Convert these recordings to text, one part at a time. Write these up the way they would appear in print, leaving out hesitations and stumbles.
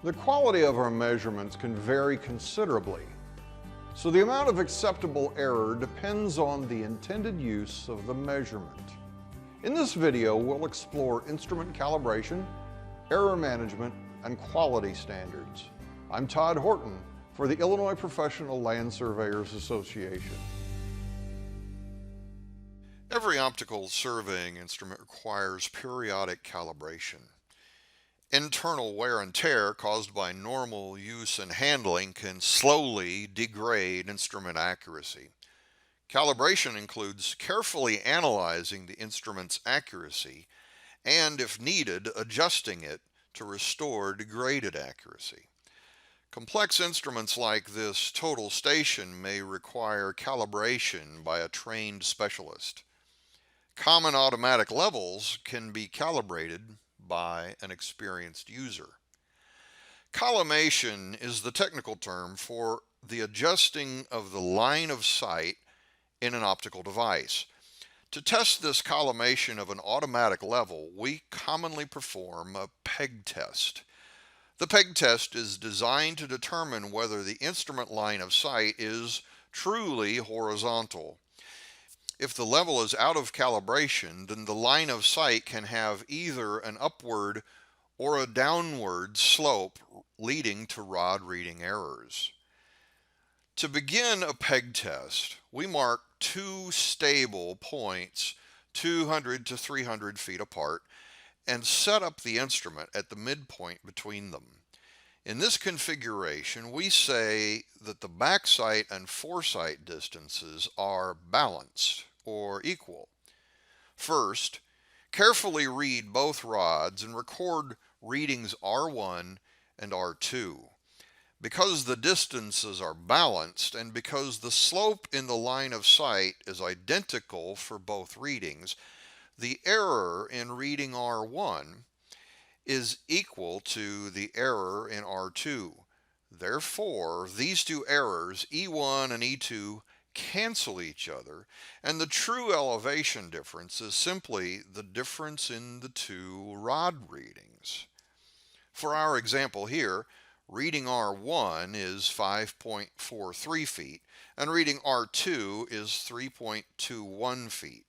The quality of our measurements can vary considerably, so the amount of acceptable error depends on the intended use of the measurement. In this video, we'll explore instrument calibration, error management, and quality standards. I'm Todd Horton for the Illinois Professional Land Surveyors Association. Every optical surveying instrument requires periodic calibration. Internal wear and tear caused by normal use and handling can slowly degrade instrument accuracy. Calibration includes carefully analyzing the instrument's accuracy and, if needed, adjusting it to restore degraded accuracy. Complex instruments like this total station may require calibration by a trained specialist. Common automatic levels can be calibrated by an experienced user. Collimation is the technical term for the adjusting of the line of sight in an optical device. To test this collimation of an automatic level, we commonly perform a peg test. The peg test is designed to determine whether the instrument line of sight is truly horizontal. If the level is out of calibration, then the line of sight can have either an upward or a downward slope leading to rod reading errors. To begin a peg test, we mark two stable points 200 to 300 feet apart and set up the instrument at the midpoint between them. In this configuration, we say that the back sight and foresight distances are balanced or equal. First, carefully read both rods and record readings R1 and R2. Because the distances are balanced and because the slope in the line of sight is identical for both readings, the error in reading R1 is equal to the error in R2. Therefore, these two errors, E1 and E2, cancel each other, and the true elevation difference is simply the difference in the two rod readings. For our example here, reading R1 is 5.43 feet, and reading R2 is 3.21 feet.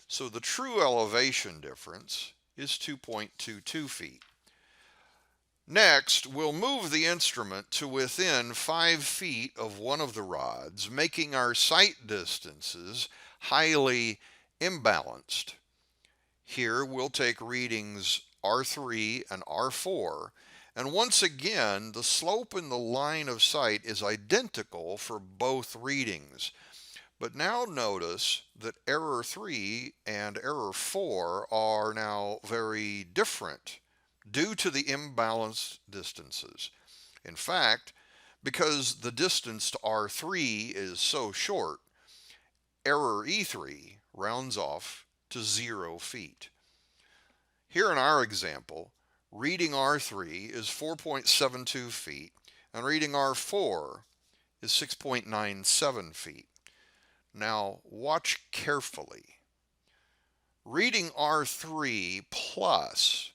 So the true elevation difference is 2.22 feet. Next, we'll move the instrument to within 5 feet of one of the rods, making our sight distances highly imbalanced. Here we'll take readings R3 and R4, and once again the slope in the line of sight is identical for both readings. But now notice that error 3 and error 4 are now very different due to the imbalanced distances. In fact, because the distance to R3 is so short, error E3 rounds off to 0 feet. Here in our example, reading R3 is 4.72 feet and reading R4 is 6.97 feet. Now watch carefully. Reading R3 plus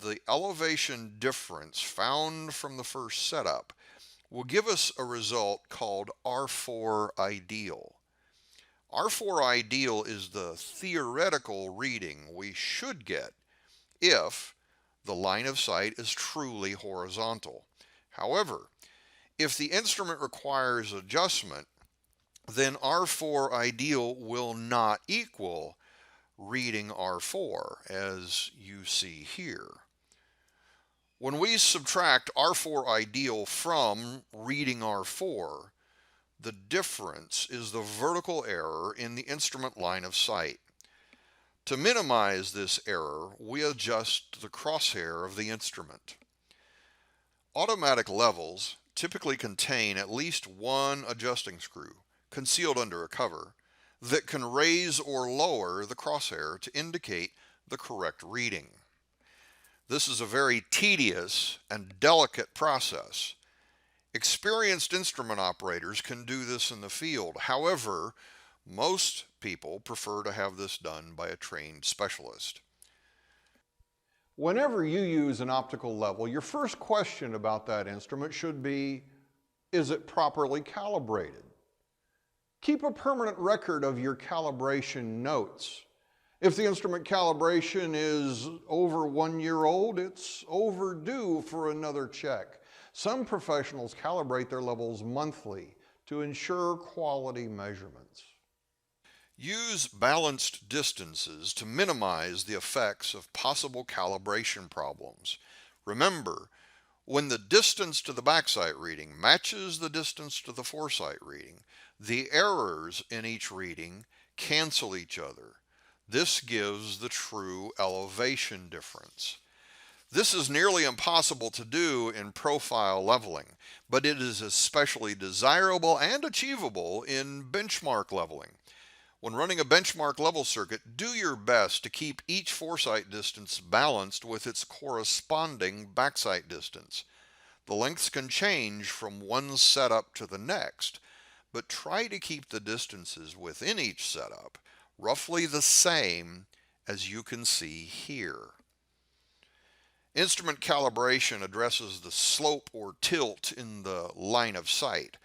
the elevation difference found from the first setup will give us a result called R4 ideal. R4 ideal is the theoretical reading we should get if the line of sight is truly horizontal. However, if the instrument requires adjustment, then R4 ideal will not equal reading R4, as you see here. When we subtract R4 ideal from reading R4, the difference is the vertical error in the instrument line of sight. To minimize this error, we adjust the crosshair of the instrument. Automatic levels typically contain at least one adjusting screw concealed under a cover that can raise or lower the crosshair to indicate the correct reading. This is a very tedious and delicate process. Experienced instrument operators can do this in the field. However, most people prefer to have this done by a trained specialist. Whenever you use an optical level, your first question about that instrument should be, is it properly calibrated? Keep a permanent record of your calibration notes. If the instrument calibration is over 1 year old, it's overdue for another check. Some professionals calibrate their levels monthly to ensure quality measurements. Use balanced distances to minimize the effects of possible calibration problems. Remember, when the distance to the backsight reading matches the distance to the foresight reading, the errors in each reading cancel each other. This gives the true elevation difference. This is nearly impossible to do in profile leveling, but it is especially desirable and achievable in benchmark leveling. When running a benchmark level circuit, do your best to keep each foresight distance balanced with its corresponding backsight distance. The lengths can change from one setup to the next, but try to keep the distances within each setup roughly the same as you can see here. Instrument calibration addresses the slope or tilt in the line of sight.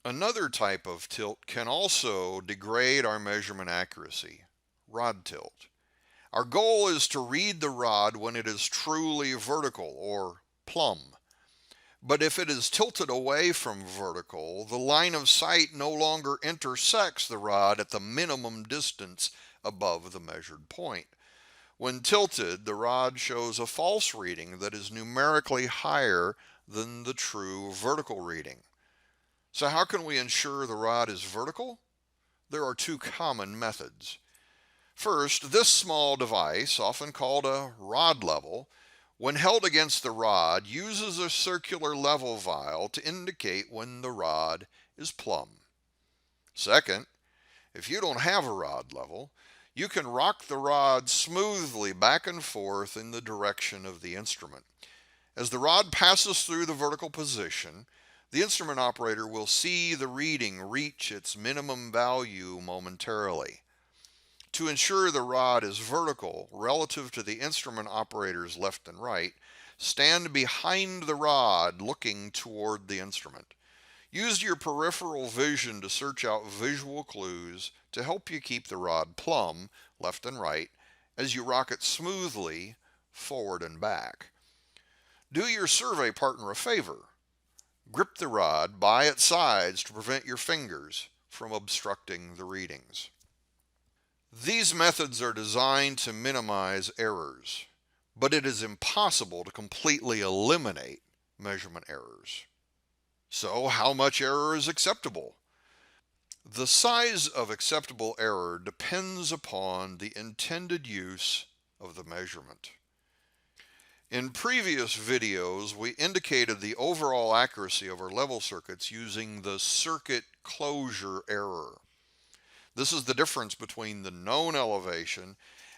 Another type of tilt can also degrade our measurement accuracy, rod tilt. Our goal is to read the rod when it is truly vertical or plumb. But if it is tilted away from vertical, the line of sight no longer intersects the rod at the minimum distance above the measured point. When tilted, the rod shows a false reading that is numerically higher than the true vertical reading. So how can we ensure the rod is vertical? There are two common methods. First, this small device, often called a rod level, when held against the rod, uses a circular level vial to indicate when the rod is plumb. Second, if you don't have a rod level, you can rock the rod smoothly back and forth in the direction of the instrument. As the rod passes through the vertical position, the instrument operator will see the reading reach its minimum value momentarily. To ensure the rod is vertical relative to the instrument operator's left and right, stand behind the rod looking toward the instrument. Use your peripheral vision to search out visual clues to help you keep the rod plumb, left and right, as you rock it smoothly forward and back. Do your survey partner a favor. Grip the rod by its sides to prevent your fingers from obstructing the readings. These methods are designed to minimize errors, but it is impossible to completely eliminate measurement errors. So, how much error is acceptable? The size of acceptable error depends upon the intended use of the measurement. In previous videos, we indicated the overall accuracy of our level circuits using the circuit closure error. This is the difference between the known elevation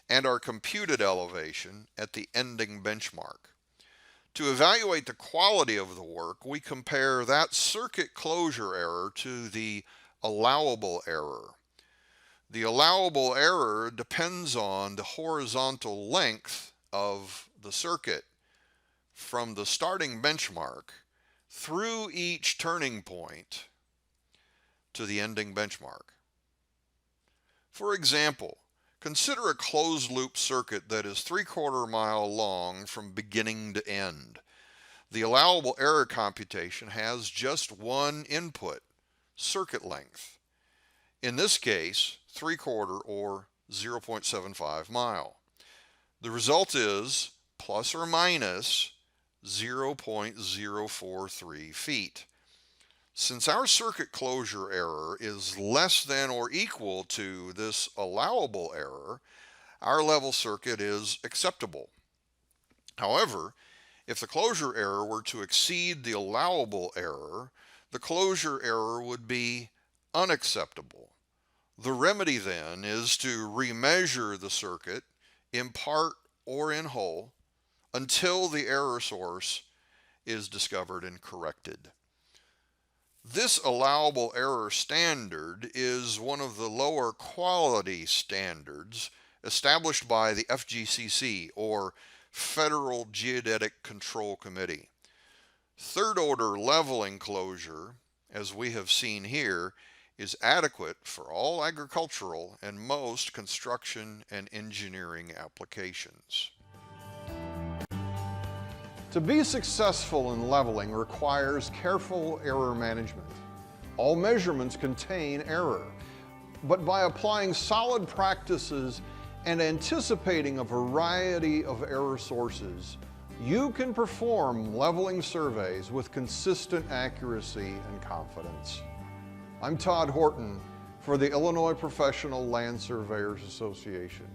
and our computed elevation at the ending benchmark. To evaluate the quality of the work, we compare that circuit closure error to the allowable error. The allowable error depends on the horizontal length of the circuit from the starting benchmark through each turning point to the ending benchmark. For example, consider a closed loop circuit that is 3/4 mile long from beginning to end. The allowable error computation has just one input, circuit length. In this case, 3/4 or 0.75 mile. The result is plus or minus 0.043 feet. Since our circuit closure error is less than or equal to this allowable error, our level circuit is acceptable. However, if the closure error were to exceed the allowable error, the closure error would be unacceptable. The remedy then is to remeasure the circuit in part or in whole until the error source is discovered and corrected. This allowable error standard is one of the lower quality standards established by the FGCC, or Federal Geodetic Control Committee. Third order level enclosure, as we have seen here, is adequate for all agricultural and most construction and engineering applications. To be successful in leveling requires careful error management. All measurements contain error, but by applying solid practices and anticipating a variety of error sources, you can perform leveling surveys with consistent accuracy and confidence. I'm Todd Horton for the Illinois Professional Land Surveyors Association.